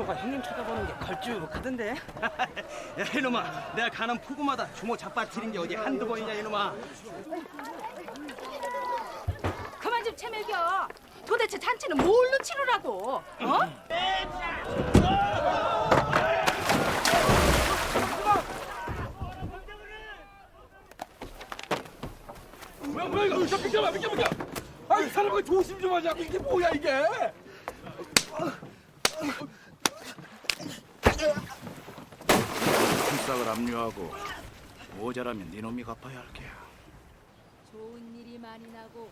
주모가 형님 쳐다보는 게 걸쭉하던데. 야 이놈아, 내가 가는 포구마다 주모 잡아뜨린 게 어디 한두 번이냐 이놈아. 그만 좀 채밀겨. 도대체 잔치는 뭘로 치르라고? 어? 뭐야 이거 비켜봐. 아이 사람을 조심 좀 하자고. 이게 뭐야 이게? 품삯을 압류하고 모자라면 네 놈이 갚아야 할 게야. 좋은 일이 많이 나고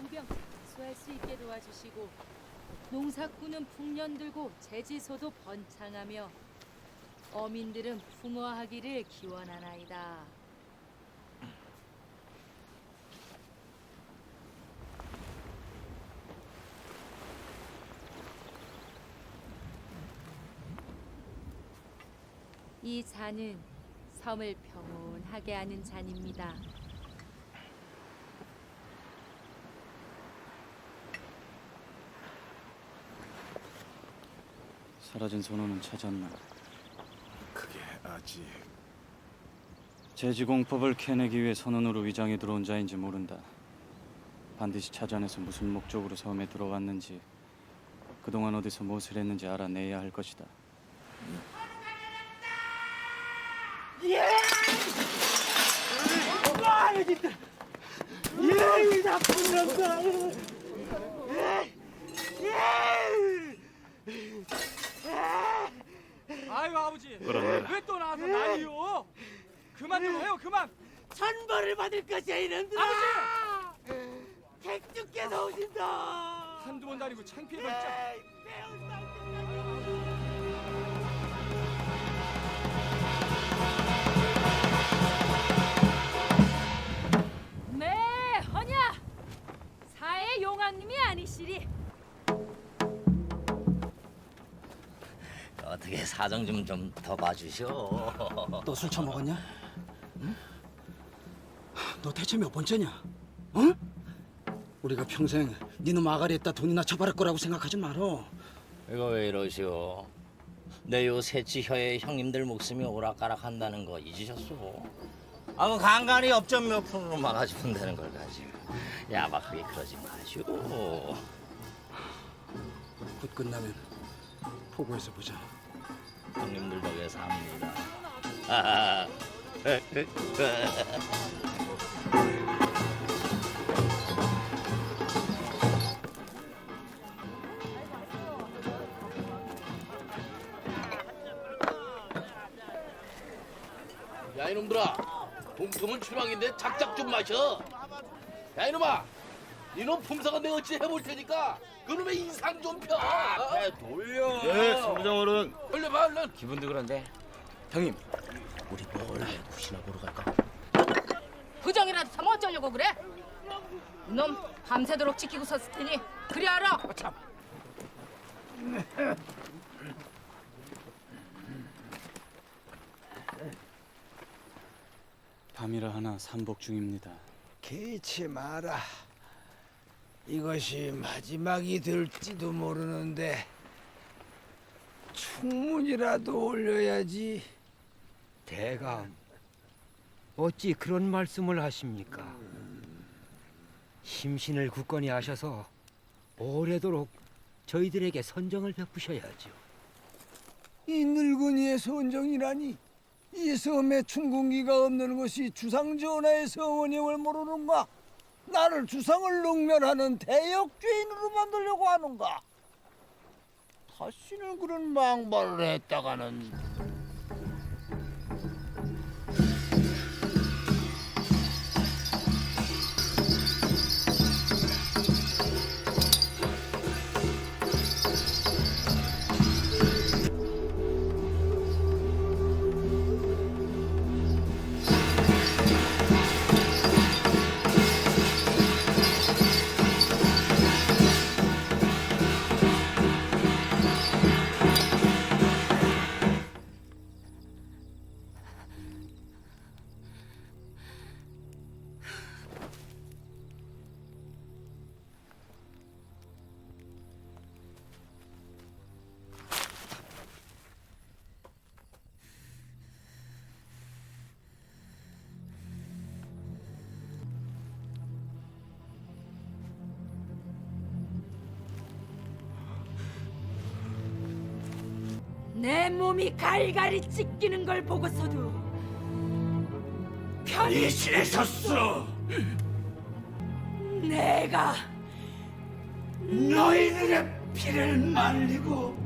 우병 수할 수 있게 도와주시고 농사꾼은 풍년 들고 제지소도 번창하며 어민들은 풍어하기를 기원하나이다. 이 잔은 섬을 평온하게 하는 잔입니다. 사라진 선원은 찾았나? 그게 아직. 제지공법을 캐내기 위해 선원으로 위장해 들어온 자인지 모른다. 반드시 찾아내서 무슨 목적으로 섬에 들어왔는지, 그동안 어디서 무엇을 했는지 알아내야 할 것이다. 이 나쁜 놈들. 아이고 아버지. 끌어내라. 왜 또 나와서 난리요? 그만 좀 해요 그만. 천벌을 받을 것이야 이놈들. 아버지. 택주께서 오신다. 한두 번 다니고 창피해서 진짜. 네, 허냐! 사의 용왕님이 아니시리. 어떻게 사정 좀 더 봐주시오. 너 술 처먹었냐? 응? 너 대체 몇 번째냐? 응? 우리가 평생 니놈 아가리에다 돈이나 처벌할 거라고 생각하지 말어. 이거 왜 이러시오? 내 요 새치혀의 형님들 목숨이 오락가락한다는 거 잊으셨소? 아무 간간히 업점 몇 프로로 막아주면 되는 걸 가지고 야박하게 그러지 마시오. 곧 끝나면 포고에서 보자. 형님들 덕에 삽니다. 야 이놈들아, 봉투는 추랑인데 작작 좀 마셔. 야 이놈아, 니놈 품사가 내가 어찌 해볼 테니까 그놈의 인상 좀 펴. 돌려. 네, 소부장어른. 얼른 얼른. 기분도 그런데 형님, 우리 뭘 혹시나 보러 갈까? 부정이라도 삼 어쩌려고 그래? 놈 밤새도록 지키고 섰을 테니 그리 알아. 밤이라 하나 삼복 중입니다. 개치 마라. 이것이 마지막이 될지도 모르는데 충문이라도 올려야지. 대감, 어찌 그런 말씀을 하십니까? 심신을 굳건히 하셔서 오래도록 저희들에게 선정을 베푸셔야죠. 이 늙은이의 선정이라니. 이 섬에 충궁기가 없는 것이 주상전하의 성원임을 모르는가? 나를 주상을 능멸하는 대역죄인으로 만들려고 하는가? 다시는 그런 망발을 했다가는 내 몸이 갈갈이 찢기는 걸 보고서도 편히 지내셨소. 내가 너희들의 피를 말리고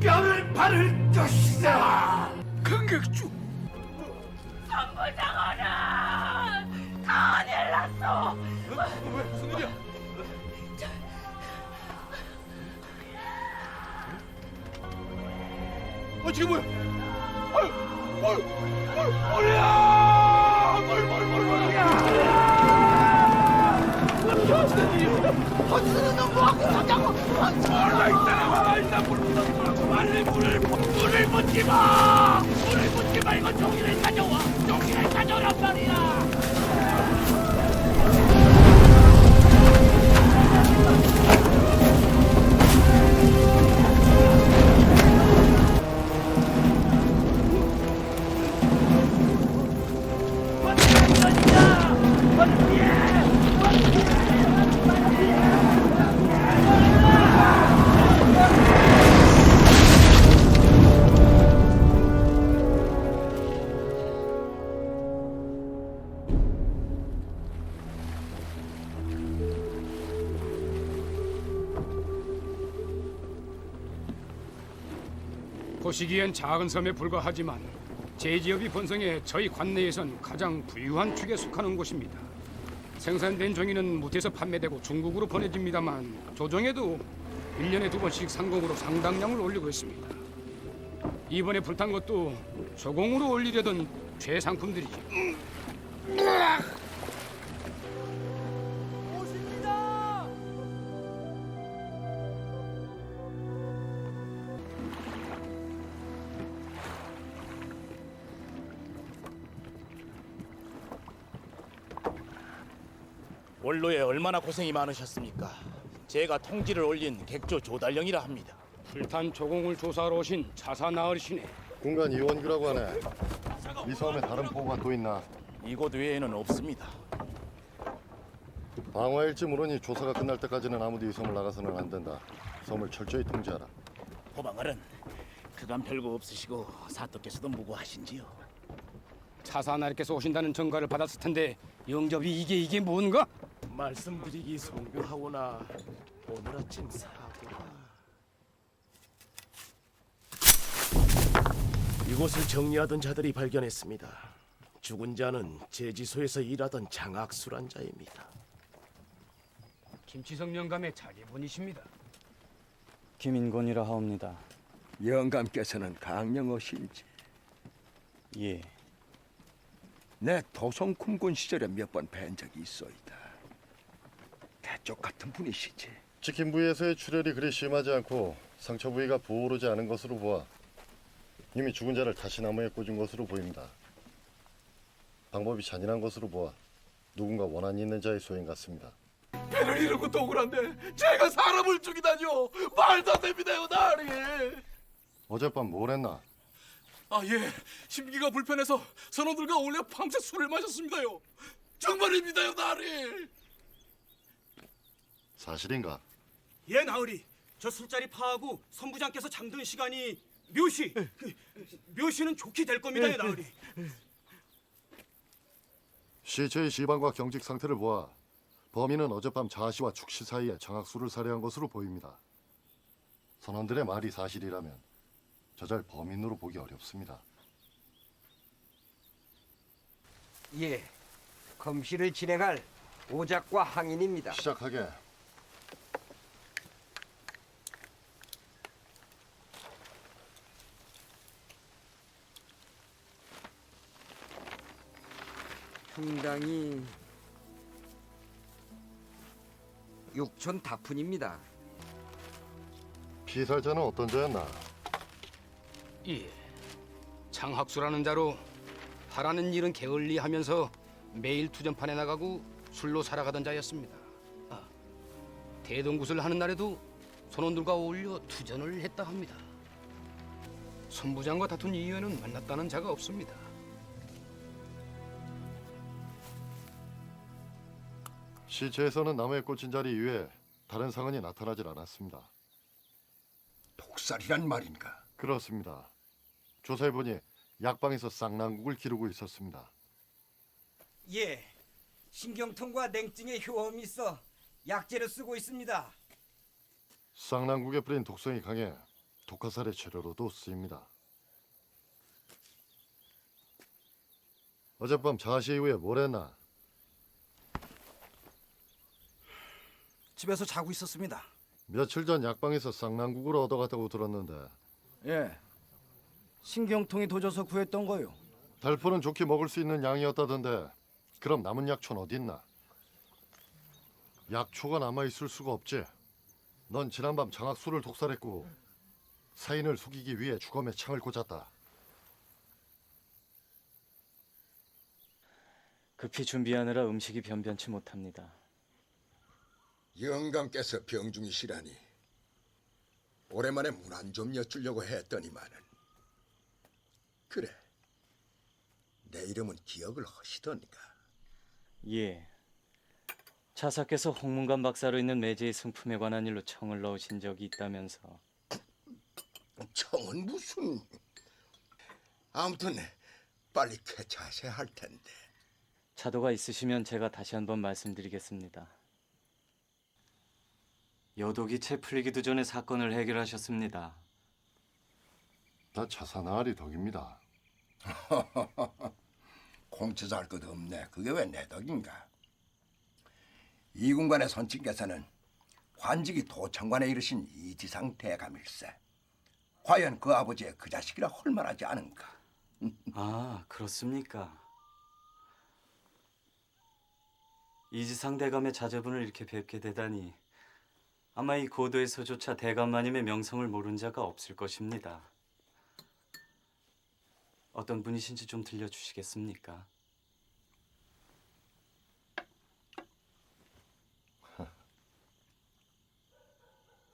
뼈를 바를 것이다. 강객주. 선부장어라, 큰일 났어. 왜 무슨 일이야? 지금 뭐야? 머리야! 머리야! 어디서 너 뭐하고 있었냐고. 몰라, 이 사람아! 일단 물 묻어주라고. 빨리 물을 묻지 마! 물을 묻지 말고 종이를 가져와! 종이를 가져오란 말이야! 보시기엔 작은 섬에 불과하지만 제지업이 번성해 저희 관내에선 가장 부유한 축에 속하는 곳입니다. 생산된 종이는 무태에서 판매되고 중국으로 보내집니다만 조정에도 1년에 2번씩 상공으로 상당량을 올리고 있습니다. 이번에 불탄 것도 조공으로 올리려던 최상품들이죠. 원로에 얼마나 고생이 많으셨습니까? 제가 통지를 올린 객조 조달령이라 합니다. 불탄 조공을 조사하러 오신 차사 나으리시네. 군관 이원규라고 하네. 이 섬에 다른 포구가 또 있나? 이곳 외에는 없습니다. 방어일지 모르니 조사가 끝날 때까지는 아무도 이 섬을 나가서는 안 된다. 섬을 철저히 통제하라. 호방을은 그간 별거 없으시고 사또께서도 무고하신지요? 차사 나리께서 오신다는 전가를 받았을 텐데 영접이 이게 뭔가? 말씀드리기 송구하오나 오늘 아침 사고가 이곳을 정리하던 자들이 발견했습니다. 죽은 자는 제지소에서 일하던 장학수란 자입니다. 김치성 영감의 자기분이십니다. 김인곤이라 하옵니다. 영감께서는 강령어신지. 예. 내 도성kum군 시절에 몇 번 뵌 적이 있어이다. 대쪽 같은 분이시지. 찍힌 부위에서의 출혈이 그리 심하지 않고 상처 부위가 부어오르지 않은 것으로 보아 이미 죽은 자를 다시 나무에 꽂은 것으로 보입니다. 방법이 잔인한 것으로 보아 누군가 원한이 있는 자의 소행 같습니다. 배를 이룬 것도 억울한데 제가 사람을 죽이다뇨. 말도 안 됩니다요, 나으리. 어젯밤 뭘 했나? 예. 심기가 불편해서 선원들과 어울려 밤새 술을 마셨습니다요. 정말입니다요, 나으리. 사실인가? 예, 나으리. 저 술자리 파하고 선부장께서 잠든 시간이 묘시. 묘시는 좋게 될 겁니다, 나으리. 시체의 시반과 경직 상태를 보아 범인은 어젯밤 자아씨와 축씨 사이에 장학수를 살해한 것으로 보입니다. 선원들의 말이 사실이라면 저절 범인으로 보기 어렵습니다. 예, 검시를 진행할 오작과 항인입니다. 시작하게. 평당이 6촌 다푼입니다. 피살자는 어떤 자였나? 예, 장학수라는 자로 하라는 일은 게을리하면서 매일 투전판에 나가고 술로 살아가던 자였습니다. 대동굿을 하는 날에도 선원들과 어울려 투전을 했다 합니다. 선부장과 다툰 이후에는 만났다는 자가 없습니다. 시체에서는 나무에 꽂힌 자리 이외에 다른 상흔이 나타나질 않았습니다. 독살이란 말인가? 그렇습니다. 조사해보니 약방에서 쌍난국을 기르고 있었습니다. 예, 신경통과 냉증에 효험이 있어 약재로 쓰고 있습니다. 쌍난국에 뿌린 독성이 강해 독화살의 재료로도 쓰입니다. 어젯밤 자시 이후에 뭘 했나? 집에서 자고 있었습니다. 며칠 전 약방에서 쌍난국을 얻어갔다고 들었는데 예. 신경통이 도져서 구했던 거요. 달포는 좋게 먹을 수 있는 양이었다던데 그럼 남은 약초는 어디 있나? 약초가 남아있을 수가 없지. 넌 지난밤 장학수를 독살했고 사인을 속이기 위해 주검에 창을 꽂았다. 급히 준비하느라 음식이 변변치 못합니다. 영감께서 병중이시라니 오랜만에 문안 좀 여쭈려고 했더니만은 그래 내 이름은 기억을 하시던가. 예. 차사께서 홍문관 박사로 있는 매제의 승품에 관한 일로 청을 넣으신 적이 있다면서. 청은 무슨. 아무튼 빨리 쾌차하셔야 할 텐데. 차도가 있으시면 제가 다시 한번 말씀드리겠습니다. 여독이 채 풀리기도 전에 사건을 해결하셨습니다. 다 차사나으리 덕입니다. 공치사 할 것 없네. 그게 왜 내 덕인가. 이군관의 선친께서는 관직이 도청관에 이르신 이지상 대감일세. 과연 그 아버지의 그 자식이라 헐만하지 않은가. 아, 그렇습니까? 이지상 대감의 자제분을 이렇게 뵙게 되다니 아마 이 고도에서조차 대감마님의 명성을 모르는 자가 없을 것입니다. 어떤 분이신지 좀 들려주시겠습니까?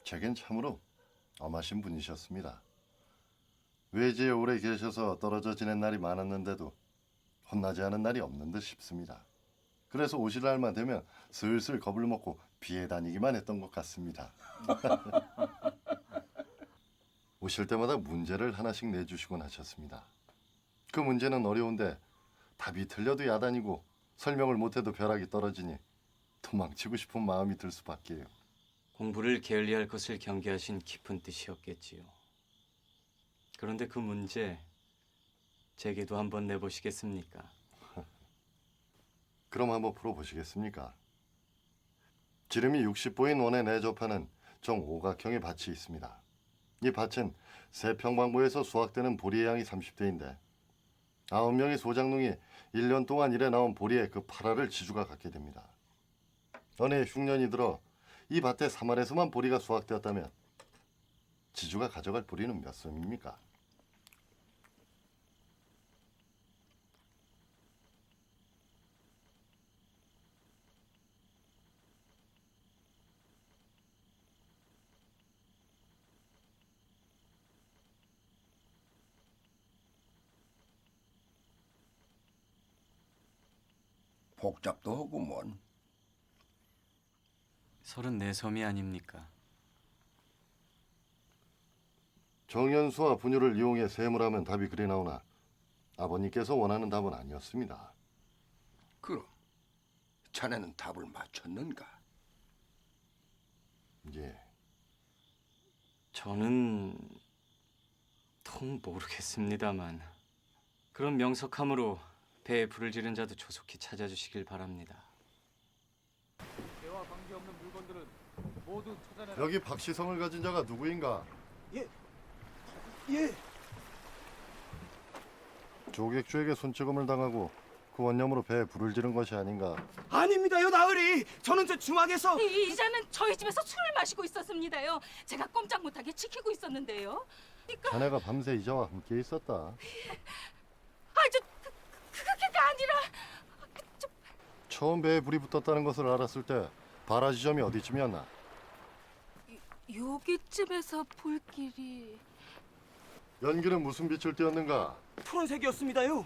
제겐 참으로 엄하신 분이셨습니다. 외지에 오래 계셔서 떨어져 지낸 날이 많았는데도 혼나지 않은 날이 없는 듯 싶습니다. 그래서 오실 날만 되면 슬슬 겁을 먹고 피해 다니기만 했던 것 같습니다. 오실 때마다 문제를 하나씩 내주시곤 하셨습니다. 그 문제는 어려운데 답이 틀려도 야단이고 설명을 못해도 벼락이 떨어지니 도망치고 싶은 마음이 들 수밖에요. 공부를 게을리할 것을 경계하신 깊은 뜻이었겠지요. 그런데 그 문제 제게도 한번 내보시겠습니까? 그럼 한번 풀어보시겠습니까? 지름이 60보인 원에 내접하는 정오각형의 밭이 있습니다. 이 밭은 세 평방부에서 수확되는 보리의 양이 30대인데 9명의 소장농이 1년 동안 일해 나온 보리의 그 8알을 지주가 갖게 됩니다. 어느 해 흉년이 들어 이 밭에 3알에서만 보리가 수확되었다면 지주가 가져갈 보리는 몇 섬입니까? 복잡도 하고 뭔. 34섬이 아닙니까? 정연수와 분유를 이용해 셈을 하면 답이 그리 나오나 아버님께서 원하는 답은 아니었습니다. 그럼 자네는 답을 맞췄는가? 예. 저는 통 모르겠습니다만 그런 명석함으로 배에 불을 지른 자도 조속히 찾아주시길 바랍니다. 배와 관계없는 물건들은 모두 찾아내라. 여기 박시성을 가진 자가 누구인가? 예. 조객주에게 손찌검을 당하고 그 원념으로 배에 불을 지른 것이 아닌가? 아닙니다요, 나으리. 저는 저 중앙에서 이자는 저희 집에서 술을 마시고 있었습니다요. 제가 꼼짝 못하게 지키고 있었는데요. 그러니까 자네가 밤새 이자와 함께 있었다. 그게 아니라 처음 배에 불이 붙었다는 것을 알았을 때 발화 지점이 어디쯤이었나? 여기쯤에서 불길이 연기는 무슨 빛을 띄었는가? 푸른색이었습니다요.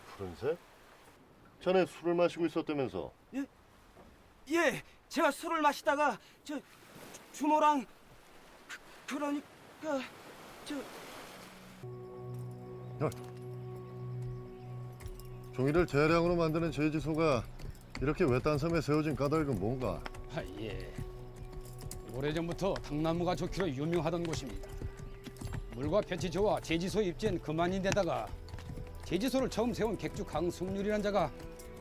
푸른색? 자네 술을 마시고 있었다면서? 예, 제가 술을 마시다가 저 주모랑 그러니까 종이를 대량으로 만드는 제지소가 이렇게 외딴 섬에 세워진 까닭은 뭔가? 아, 예. 오래전부터 당나무가 좋기로 유명하던 곳입니다. 물과 볕이 좋아 제지소에 입지한 그만인데다가 제지소를 처음 세운 객주 강승률이라는 자가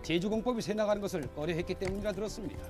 제주공법이 새 나가는 것을 꺼려했기 때문이라 들었습니다.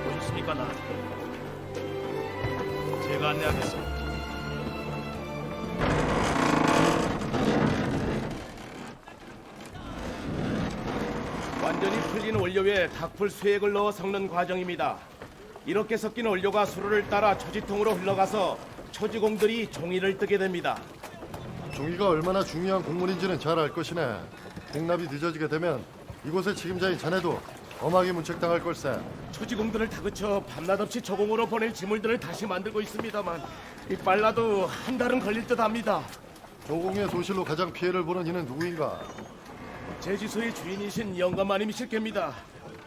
보셨습니까, 나? 제가 안내하겠습니다. 완전히 풀린 원료에 닭풀 수액을 넣어 섞는 과정입니다. 이렇게 섞인 원료가 수로를 따라 초지통으로 흘러가서 초지공들이 종이를 뜨게 됩니다. 종이가 얼마나 중요한 곡물인지는 잘 알 것이네. 공납이 늦어지게 되면 이곳의 책임자인 자네도 엄하게 문책당할 걸세. 초지공들을 다그쳐 밤낮 없이 조공으로 보낼 지물들을 다시 만들고 있습니다만 이 빨라도 한 달은 걸릴 듯합니다. 조공의 소실로 가장 피해를 보는 이는 누구인가? 제지소의 주인이신 영감마님이실 겁니다.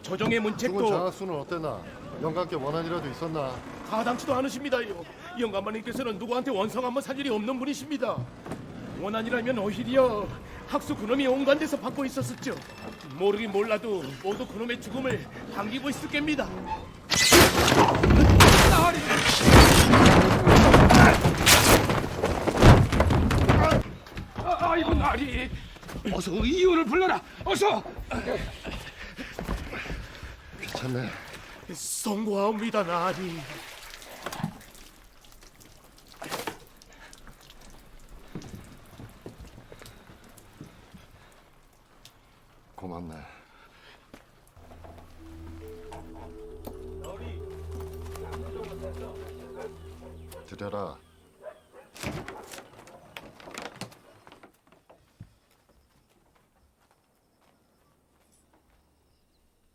조정의 죽은 문책도 장학수는 어땠나? 영감께 원한이라도 있었나? 가당치도 않으십니다요. 영감마님께서는 누구한테 원성 한번 살 일이 없는 분이십니다. 원한이라면 오히려 학수 그놈이 온갖 데서 받고 있었었죠. 모르긴 몰라도 모두 그놈의 죽음을 반기고 있을 겁니다. 아이고 나리, 어서 의원을 불러라. 어서. 귀찮네. 송구하옵니다, 나리. 고맙네. 드려라.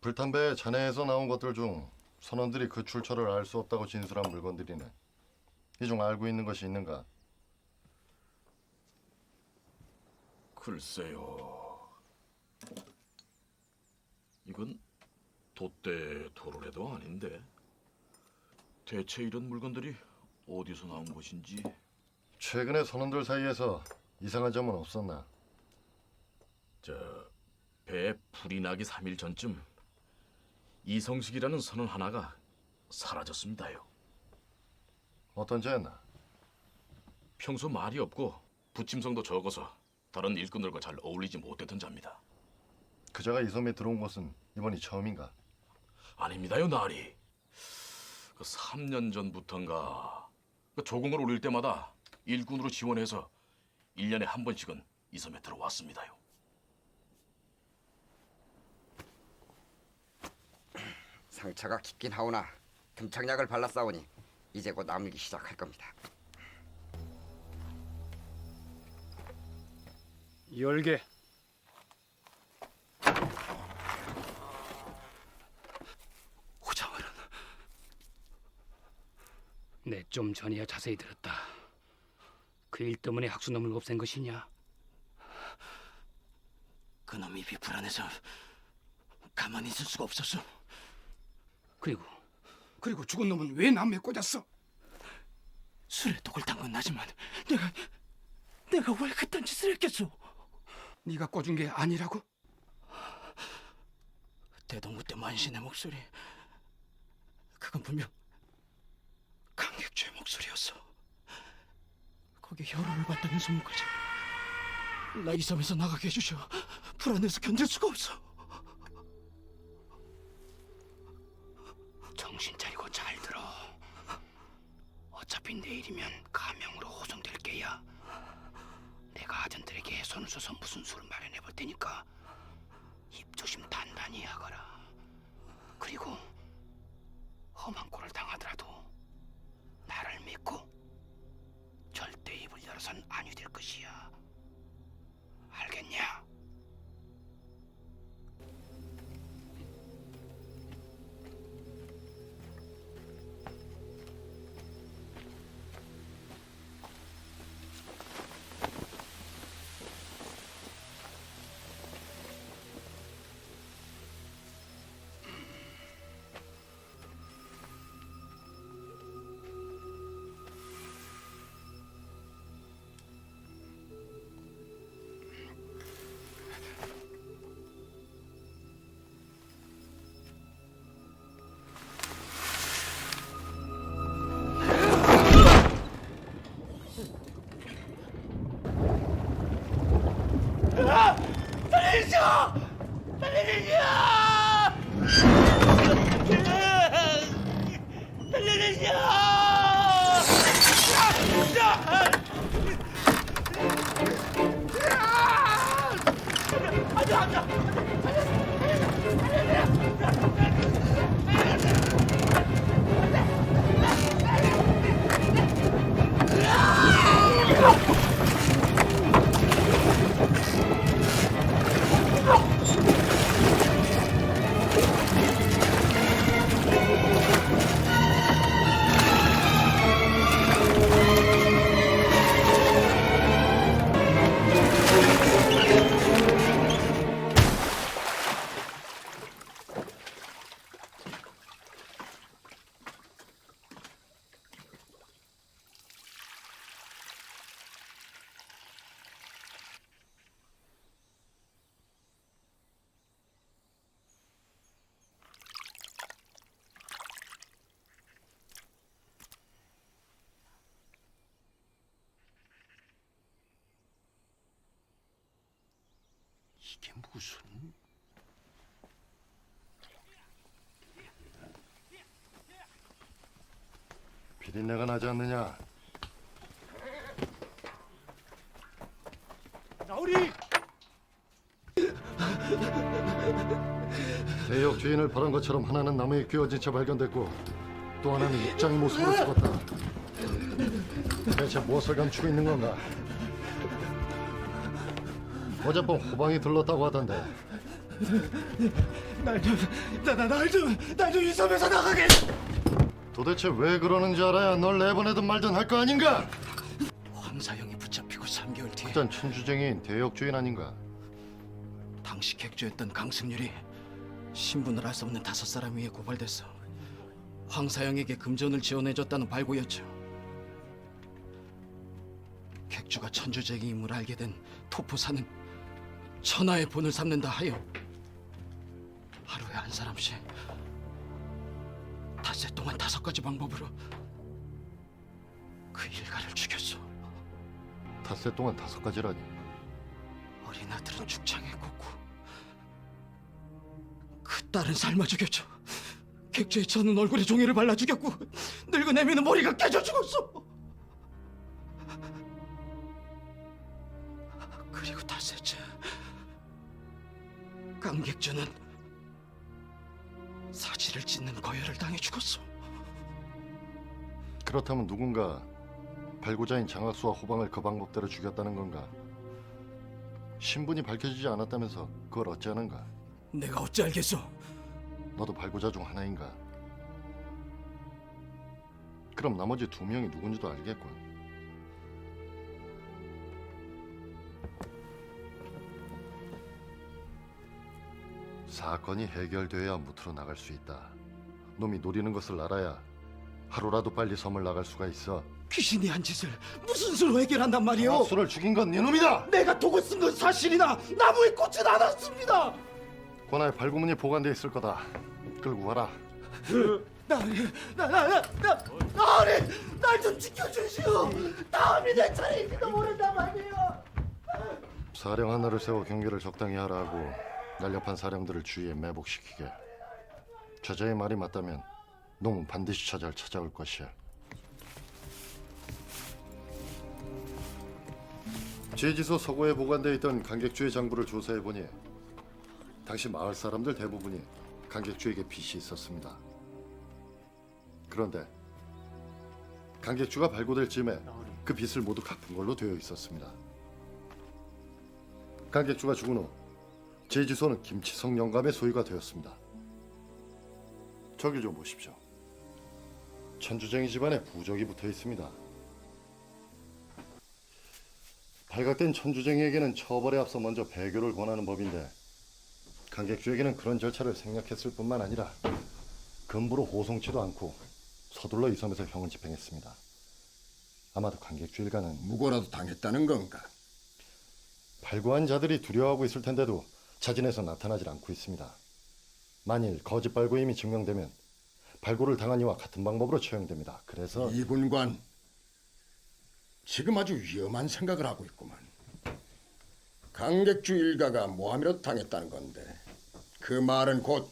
불탄배에 잔해에서 나온 것들 중 선원들이 그 출처를 알 수 없다고 진술한 물건들이네. 이 중 알고 있는 것이 있는가? 글쎄요. 이건 돛대 도로래도 아닌데 대체 이런 물건들이 어디서 나온 것인지. 최근에 선원들 사이에서 이상한 점은 없었나? 배에 불이 나기 3일 전쯤 이성식이라는 선원 하나가 사라졌습니다요. 어떤 죄였나? 평소 말이 없고 부침성도 적어서 다른 일꾼들과 잘 어울리지 못했던 자입니다. 그자가 이 섬에 들어온 것은 이번이 처음인가? 아닙니다요, 나리. 3년 전부터인가 조공을 올릴 때마다 일꾼으로 지원해서 1년에 한 번씩은 이 섬에 들어왔습니다요. 상처가 깊긴 하오나 금착약을 발랐사오니 이제 곧 아물기 시작할 겁니다. 열개. 후장을은 내 좀 전에야 자세히 들었다. 그 일 때문에 학수놈을 없앤 것이냐? 그놈이 입이 불안해서 가만히 있을 수가 없었어. 그리고 죽은 놈은 왜 남에 꽂았어? 술에 독을 탄 건 나지만 내가 왜 그딴 짓을 했겠소? 네가 꽂은 게 아니라고? 대동구 때 만신의 목소리, 그건 분명 강객주의 목소리였어. 거기에 혈흔을 받다는 소문까지. 나 이 섬에서 나가게 해주셔. 불안해서 견딜 수가 없어. 정신 차리고 잘 들어. 나서서 무슨 수를 마련해 볼 테니까 입 조심 단단히 하거라. 그리고 험한 꼴을 당하더라도 나를 믿고 절대 입을 열어선 아니 될 것이야. 알겠냐? 살려주시오! 살려주시오! 살려주시오! 이게 무슨? 비린내가 나지 않느냐? 나으리! 대역 주인을 바란 것처럼 하나는 나무에 끼워진 채 발견됐고 또 하나는 입장의 모습으로 죽었다. 대체 무엇을 감추고 있는 건가? 어젯밤 호방이 들렀다고 하던데. 날 좀 이 섬에서 나가게. 도대체 왜 그러는지 알아야 널 내보내든 말든 할 거 아닌가? 황사형이 붙잡히고 3개월 뒤에 그땐 천주쟁이인 대역 주인 아닌가? 당시 객주였던 강승률이 신분을 알 수 없는 5사람 위에 고발됐어. 황사형에게 금전을 지원해줬다는 발고였죠. 객주가 천주쟁이임을 알게 된 토포사는 천하의 본을 삼는다 하여 하루에 한 사람씩 닷새 동안 5가지 방법으로 그 일가를 죽였어. 닷새 동안 5가지라니. 어린 아들은 죽창에 꽂고 그 딸은 삶아 죽였죠. 객주의 저는 얼굴에 종이를 발라 죽였고 늙은 애미는 머리가 깨져 죽었어. 그리고 닷새째 강객주는 사지를 찢는 거열을 당해 죽었어. 그렇다면 누군가 발고자인 장학수와 호방을 그 방법대로 죽였다는 건가? 신분이 밝혀지지 않았다면서 그걸 어찌하는가? 내가 어찌 알겠어? 너도 발고자 중 하나인가? 그럼 나머지 2명이 누군지도 알겠군. 사건이 해결돼야 무트로 나갈 수 있다. 놈이 노리는 것을 알아야 하루라도 빨리 섬을 나갈 수가 있어. 귀신이 한 짓을 무슨 수로 해결한단 말이오? 장학수를 죽인 건 네 놈이다. 내가 독을 쓴 건 사실이나 나무에 꽂진 않았습니다. 권하의 발구문이 보관돼 있을 거다. 끌고 가라. 나으리, 날 좀 지켜주시오. 다음이 내 차례일지도 모른단 말이오. 사령 하나를 세워 경계를 적당히 하라 하고 날렵한 사령들을 주위에 매복시키게. 저자의 말이 맞다면 놈은 반드시 저자를 찾아올 것이야. 제지소 서고에 보관돼 있던 강객주의 장부를 조사해 보니 당시 마을 사람들 대부분이 강객주에게 빚이 있었습니다. 그런데 강객주가 발굴될 즈음에 그 빚을 모두 갚은 걸로 되어 있었습니다. 강객주가 죽은 후 제지소는 김치성 영감의 소유가 되었습니다. 저기 좀 보십시오. 천주쟁이 집안에 부적이 붙어 있습니다. 발각된 천주쟁이에게는 처벌에 앞서 먼저 배교를 권하는 법인데 강객주에게는 그런 절차를 생략했을 뿐만 아니라 금부로 호송치도 않고 서둘러 이 섬에서 형을 집행했습니다. 아마도 강객주 일가는 무고라도 당했다는 건가? 발구한 자들이 두려워하고 있을 텐데도 자진해서 나타나질 않고 있습니다. 만일 거짓 발구임이 증명되면 발굴을 당한 이와 같은 방법으로 처형됩니다. 그래서 이 군관 지금 아주 위험한 생각을 하고 있구만. 강객주 일가가 모함이라도 당했다는 건데 그 말은 곧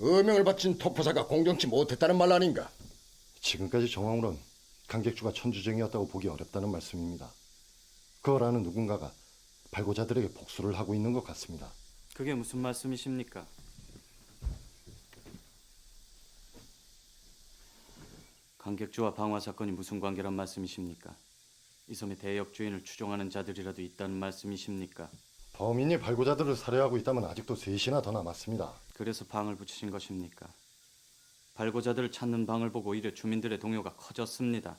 어명을 바친 토포사가 공정치 못했다는 말 아닌가? 지금까지 정황으론 강객주가 천주쟁이였다고 보기 어렵다는 말씀입니다. 그걸 아는 누군가가 발고자들에게 복수를 하고 있는 것 같습니다. 그게 무슨 말씀이십니까? 강객주와 방화 사건이 무슨 관계란 말씀이십니까? 이 섬의 대역 주인을 추종하는 자들이라도 있다는 말씀이십니까? 범인이 발고자들을 살해하고 있다면 아직도 셋이나 더 남았습니다. 그래서 방을 붙이신 것입니까? 발고자들을 찾는 방을 보고 오히려 주민들의 동요가 커졌습니다.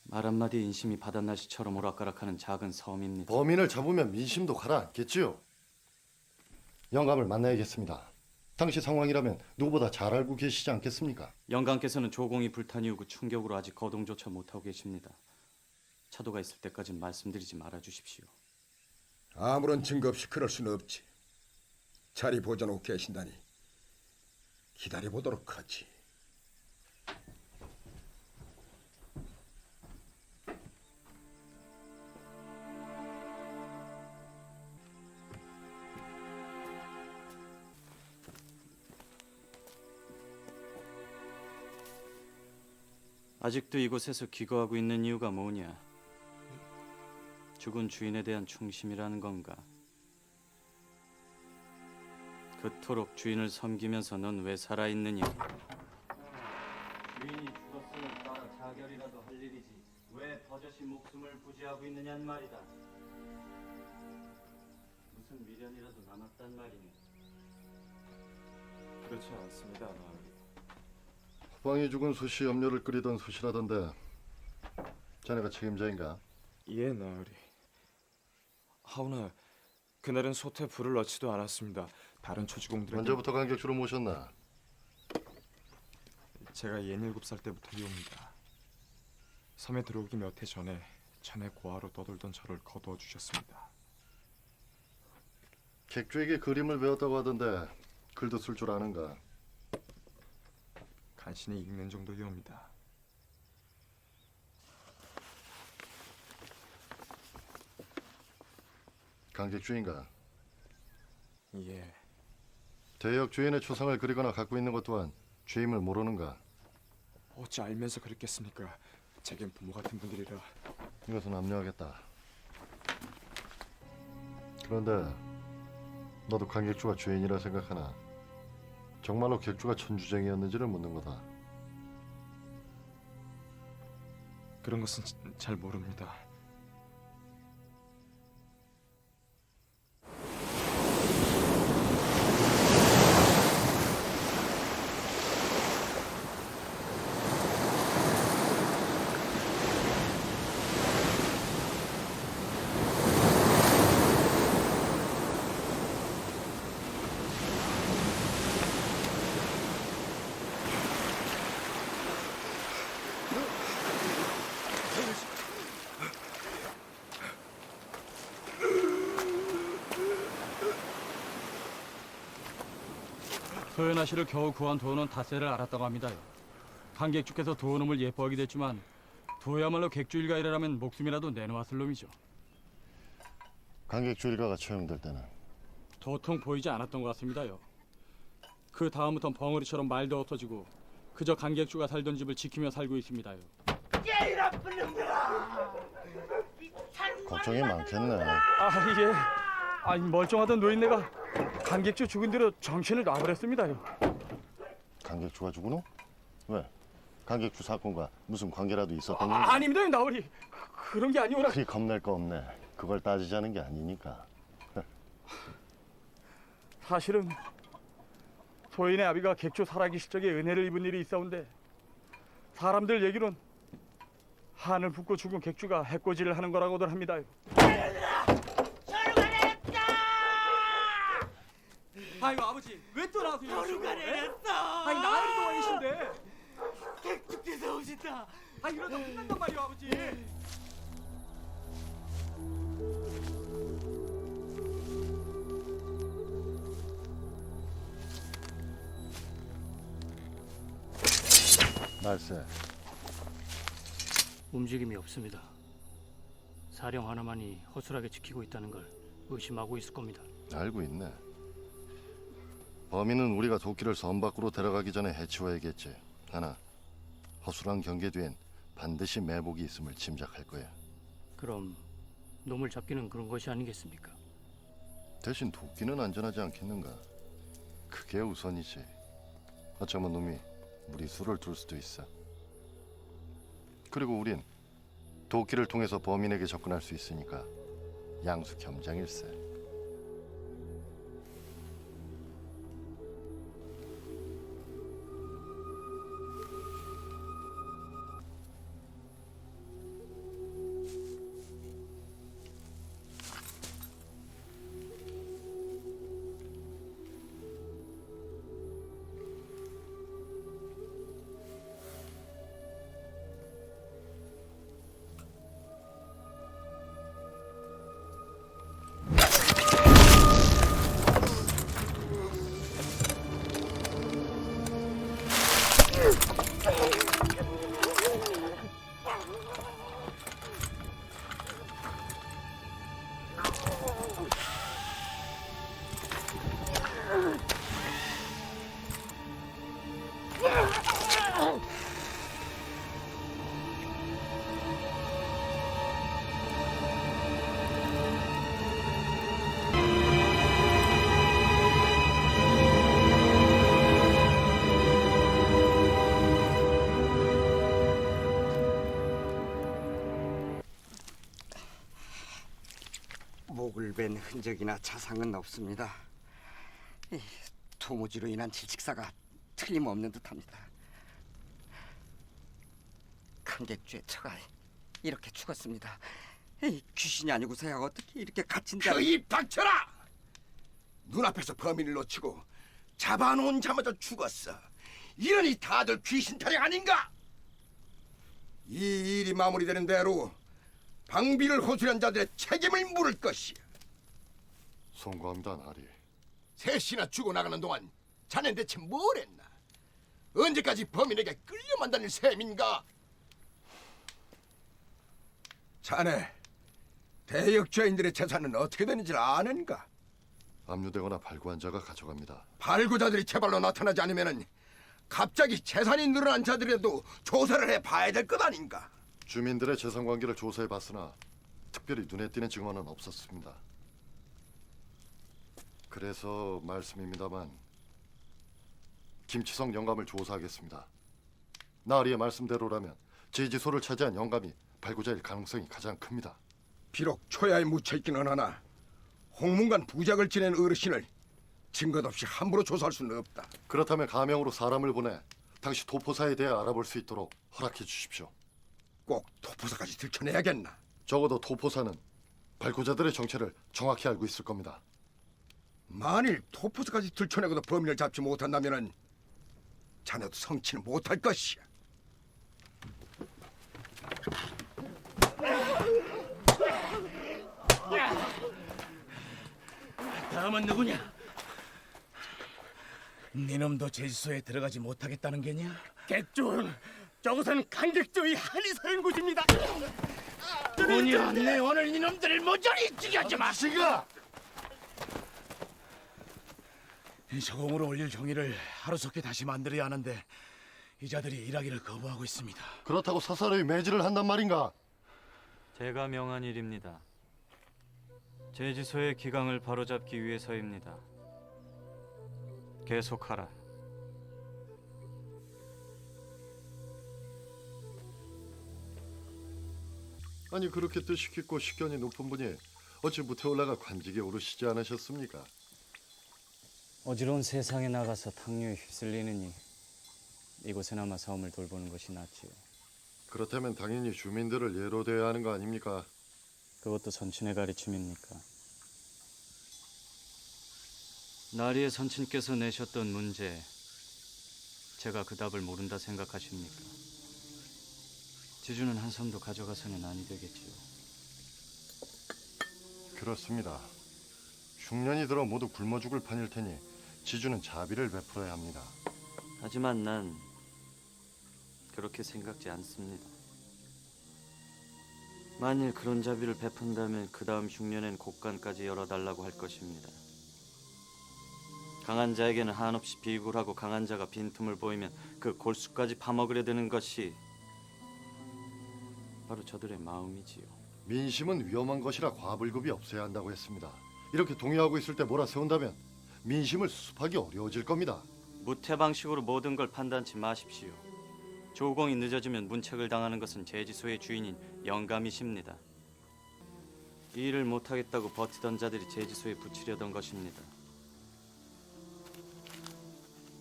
말 한마디에 인심이 바닷날씨처럼 오락가락하는 작은 섬입니다. 범인을 잡으면 민심도 가라앉겠지요. 영감을 만나야겠습니다. 당시 상황이라면 누구보다 잘 알고 계시지 않겠습니까? 영감께서는 조공이 불탄 이후 그 충격으로 아직 거동조차 못하고 계십니다. 차도가 있을 때까지는 말씀드리지 말아주십시오. 아무런 증거 없이 그럴 수는 없지. 자리 보존하고 계신다니 기다려보도록 하지. 아직도 이곳에서 기거하고 있는 이유가 뭐냐? 죽은 주인에 대한 충심이라는 건가? 그토록 주인을 섬기면서 넌 왜 살아있느냐? 주인이 죽었으면 따라 자결이라도 할 일이지 왜 버젓이 목숨을 부지하고 있느냐는 말이다. 무슨 미련이라도 남았단 말이니? 그렇지 않습니다, 나으리. 후방이 죽은 소시 염료를 끓이던 소시라던데 자네가 책임자인가? 예, 나으리. 하오나 그날은 솥에 불을 넣지도 않았습니다. 다른 초지공들에게 언제부터 강객주를 모셨나? 제가 67살 때부터이옵니다. 섬에 들어오기 몇 해 전에 자네 고아로 떠돌던 저를 거두어 주셨습니다. 객주에게 그림을 배웠다고 하던데 글도 쓸 줄 아는가? 간신히 읽는 정도이옵니다. 강객주인가? 예. 대역 주인의 초상을 그리거나 갖고 있는 것 또한 죄임을 모르는가? 어찌 알면서 그랬겠습니까? 제겐 부모 같은 분들이라. 이것은 압류하겠다. 그런데 너도 강객주가 죄인이라 생각하나? 정말로 객주가 천주쟁이였는지를 묻는 거다. 그런 것은 잘 모릅니다. 소연아 씨를 겨우 구한 도원은 닷새를 알았다고 합니다요. 강객주께서 도원음을 예뻐하기도 했지만 도야말로 객주 일가이라면 목숨이라도 내놓았을 놈이죠. 강객주 일가가 처형될 때는 도통 보이지 않았던 것 같습니다요. 그 다음부턴 벙어리처럼 말도 없어지고 그저 강객주가 살던 집을 지키며 살고 있습니다요. 제일 나쁜 놈들아. 걱정이 많겠네. 예. 아니 멀쩡하던 노인네가 강객주 죽은 뒤로 정신을 놔버렸습니다요. 강객주가 죽으노? 왜? 강객주 사건과 무슨 관계라도 있었던 건가? 아닙니다, 나으리. 그런 게 아니오라. 그리 겁낼 거 없네. 그걸 따지자는 게 아니니까. 사실은 소인의 아비가 객주 살아계실 적에 은혜를 입은 일이 있사온데 사람들 얘기론 한을 붓고 죽은 객주가 해코지를 하는 거라고들 합니다요. 아이고 아버지 왜 또 나와서 저루가 내렸어. 아니 나으리 동안이신데 객주께서 오신다. 아 이러다 혼난단 말이오 아버지. 말세. 움직임이 없습니다. 사령 하나만이 허술하게 지키고 있다는 걸 의심하고 있을 겁니다. 알고 있네. 범인은 우리가 도끼를 섬 밖으로 데려가기 전에 해치워야겠지. 하나, 허술한 경계 뒤엔 반드시 매복이 있음을 짐작할 거야. 그럼 놈을 잡기는 그런 것이 아니겠습니까? 대신 도끼는 안전하지 않겠는가? 그게 우선이지. 어쩌면 놈이 무리수를 둘 수도 있어. 그리고 우린 도끼를 통해서 범인에게 접근할 수 있으니까 양수 겸장일세. 목을 벤 흔적이나 자상은 없습니다. 이 도무지로 인한 질식사가 틀림없는 듯합니다. 강객주의 처가 이렇게 죽었습니다. 이 귀신이 아니고서야 어떻게 이렇게 갇힌 자를... 그 입 닥쳐라! 눈앞에서 범인을 놓치고 잡아놓은 자마저 죽었어. 이러니 다들 귀신 타령 아닌가? 이 일이 마무리되는 대로 방비를 호술한 자들의 책임을 물을 것이야. 송구합니다, 나리. 셋이나 죽어나가는 동안 자넨 대체 뭘 했나? 언제까지 범인에게 끌려만 다닐 셈인가? 자네, 대역죄인들의 재산은 어떻게 되는지 아는가? 압류되거나 발부한 자가 가져갑니다. 발구자들이 제발로 나타나지 않으면 갑자기 재산이 늘어난 자들에도 조사를 해봐야 될 것 아닌가? 주민들의 재산 관계를 조사해봤으나 특별히 눈에 띄는 증언은 없었습니다. 그래서 말씀입니다만 김치성 영감을 조사하겠습니다. 나으리의 말씀대로라면 제지소를 차지한 영감이 발구자일 가능성이 가장 큽니다. 비록 초야에 묻혀있기는 하나 홍문관 부작을 지낸 어르신을 증거 없이 함부로 조사할 수는 없다. 그렇다면 가명으로 사람을 보내 당시 도포사에 대해 알아볼 수 있도록 허락해 주십시오. 꼭 도포사까지 들춰내야겠나? 적어도 도포사는 발구자들의 정체를 정확히 알고 있을 겁니다. 만일 도포사까지 들춰내고도 범인을 잡지 못한다면 자네도 성취는 못할 것이야. 다음은 누구냐? 니놈도 제주소에 들어가지 못하겠다는 게냐? 객주, 저곳은 강객주의 한이 사는 곳입니다. 운이 없네. 오늘 이놈들을 모조리 죽였지마. 시가 이 저공으로 올릴 종이를 하루속히 다시 만들어야 하는데 이자들이 일하기를 거부하고 있습니다. 그렇다고 사사로이 매질을 한단 말인가? 제가 명한 일입니다. 제지소의 기강을 바로잡기 위해서입니다. 계속하라. 아니 그렇게 뜻이 깊고 식견이 높은 분이 어찌 무태 올라가 관직에 오르시지 않으셨습니까? 어지러운 세상에 나가서 탕류에 휩쓸리느니 이곳에나마 사움을 돌보는 것이 낫지요. 그렇다면 당연히 주민들을 예로 대해야 하는 거 아닙니까? 그것도 선친의 가르침입니까? 나리의 선친께서 내셨던 문제, 제가 그 답을 모른다 생각하십니까? 지주는 한 섬도 가져가서는 아니 되겠지요. 그렇습니다. 흉년이 들어 모두 굶어 죽을 판일 테니 지주는 자비를 베풀어야 합니다. 하지만 난 그렇게 생각지 않습니다. 만일 그런 자비를 베푼다면 그 다음 흉년엔 곡간까지 열어달라고 할 것입니다. 강한 자에게는 한없이 비굴하고 강한 자가 빈틈을 보이면 그 골수까지 파먹으려 드는 것이 바로 저들의 마음이지요. 민심은 위험한 것이라 과불급이 없어야 한다고 했습니다. 이렇게 동의하고 있을 때 몰아세운다면 민심을 수습하기 어려워질 겁니다. 무태 방식으로 모든 걸 판단치 마십시오. 조공이 늦어지면 문책을 당하는 것은 제지소의 주인인 영감이십니다. 이 일을 못하겠다고 버티던 자들이 제지소에 붙이려던 것입니다.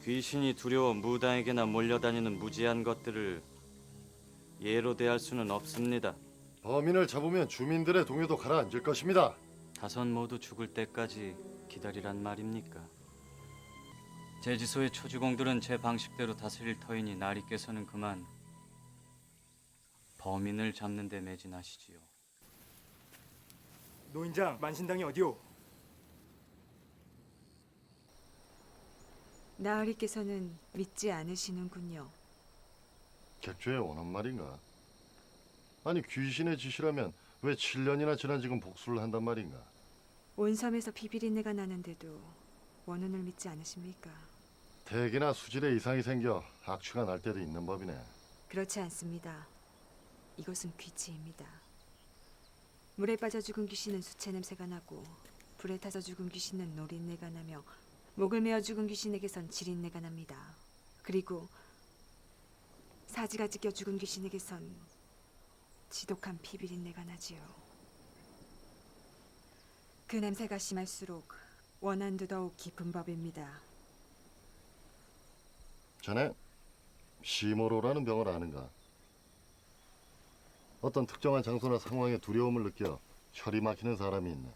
귀신이 두려워 무당에게나 몰려다니는 무지한 것들을 예로 대할 수는 없습니다. 범인을 잡으면 주민들의 동요도 가라앉을 것입니다. 다선 모두 죽을 때까지 기다리란 말입니까? 제지소의 초주공들은 제 방식대로 다스릴 터이니 나리께서는 그만 범인을 잡는 데 매진하시지요. 노인장, 만신당이 어디오? 나으리께서는 믿지 않으시는군요. 객주에 오는 말인가? 아니 귀신의 짓이라면 왜 7년이나 지난 지금 복수를 한단 말인가? 온 섬에서 비비린내가 나는데도 원혼을 믿지 않으십니까? 대기나 수질에 이상이 생겨 악취가 날 때도 있는 법이네. 그렇지 않습니다. 이것은 귀치입니다. 물에 빠져 죽은 귀신은 수채 냄새가 나고 불에 타서 죽은 귀신은 노린내가 나며 목을 메어 죽은 귀신에게선 지린내가 납니다. 그리고 사지가 찢겨 죽은 귀신에게선 지독한 피비린내가 나지요. 그 냄새가 심할수록 원한도 더욱 깊은 법입니다. 자네 시모로라는 병을 아는가? 어떤 특정한 장소나 상황에 두려움을 느껴 혈이 막히는 사람이 있네.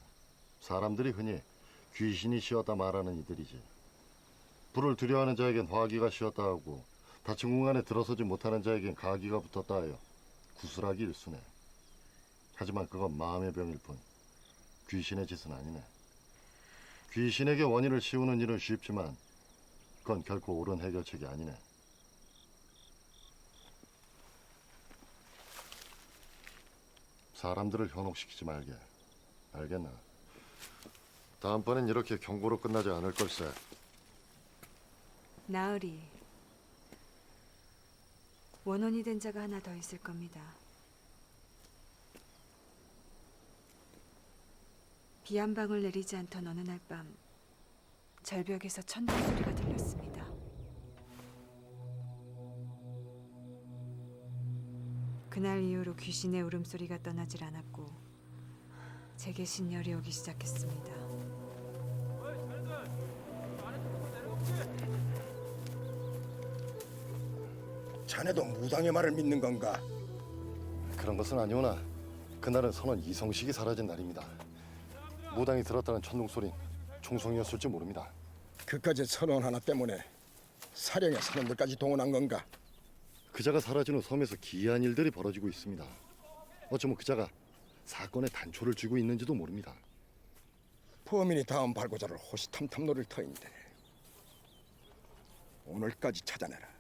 사람들이 흔히 귀신이 씌었다 말하는 이들이지. 불을 두려워하는 자에겐 화기가 씌었다 하고 닫힌 공간에 들어서지 못하는 자에겐 가기가 붙었다 하여 구슬하기 일쑤네. 하지만 그건 마음의 병일 뿐 귀신의 짓은 아니네. 귀신에게 원인을 씌우는 일은 쉽지만 그건 결코 옳은 해결책이 아니네. 사람들을 현혹시키지 말게. 알겠나? 다음번엔 이렇게 경고로 끝나지 않을 걸세. 나으리, 원혼이 된 자가 하나 더 있을 겁니다. 비 한 방울 내리지 않던 어느 날 밤 절벽에서 천둥 소리가 들렸습니다. 그날 이후로 귀신의 울음소리가 떠나질 않았고 제게 신열이 오기 시작했습니다. 자네도 무당의 말을 믿는 건가? 그런 것은 아니오나 그날은 선원 이성식이 사라진 날입니다. 무당이 들었다는 천둥 소린 총성이었을지 모릅니다. 그까지 선원 하나 때문에 사령의 선원들까지 동원한 건가? 그자가 사라진 후 섬에서 기이한 일들이 벌어지고 있습니다. 어쩌면 그자가 사건의 단초를 쥐고 있는지도 모릅니다. 범인이 다음 발고자를 호시탐탐 노릴 터인데 오늘까지 찾아내라.